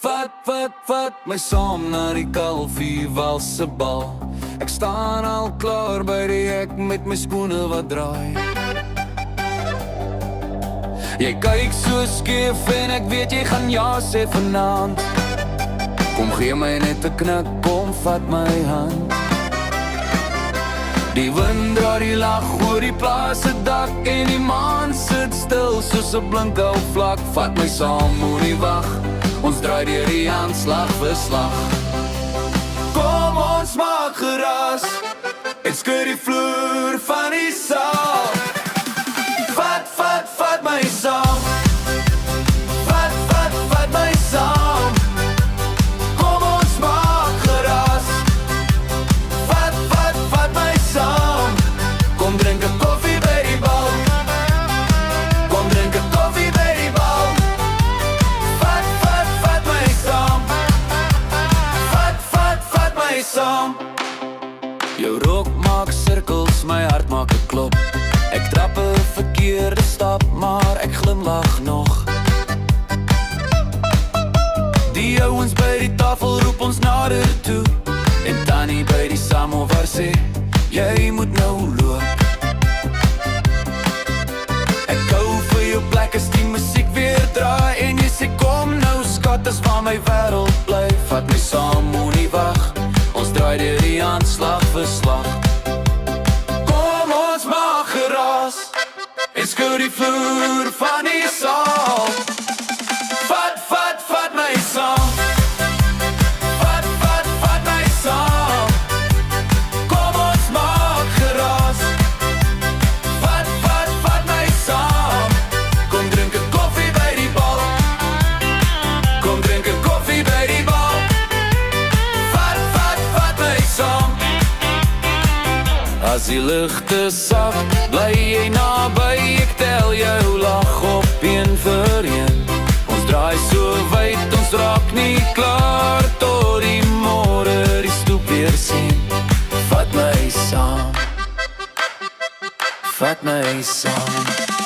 Vat my saam na die Kalfie walse bal. Ek staan al klaar by die hek met my skoene wat draai. Jy kyk so skeef en ek weet jy gaan ja sê vanaand. Kom gee my net 'n knik, kom vat my hand. Die wind dra die lag oor die plaas se dak en die maan sit stil soos 'n blink ou vlak. Vat my saam, moenie wag, ons draai deur die aanslag vir slag. Kom ons maak geraas, ek skud die vloer van die saal. Vat my saam. Vat my saam. Kom ons maak geraas. Vat my saam. Kom drink 'n koffie by die bal. Kom drink 'n koffie by die bal. Vat my saam. Vat my saam. Jou rok maak sirkels, my hart maak 'n klop. Ek trap 'n verkeerde stap, maar ek glimlag nog. Die ouens by die tafel roep ons nader toe. En Tannie by die samovar sê, jy moet nou loop. Ek hou vir jou plek as die musiek weer draai. En jy sê kom nou skat, dis waar my wêreld bly. Vat my saam, moenie wag, ons draai deur die aanslag vir slag. En skud die vloer van die saal. Vat my saam. Vat my saam. Kom ons maak geraas. Vat my saam. Kom drink 'n koffie by die bal. Kom drink 'n koffie by die bal. Vat my saam. As die ligte sag, bly jy naby. Ek tel jou lag op een vir een. Ons draai so wyd, ons raak nie klaar tot die môre die stoep weer sien. Vat my saam. Vat my saam.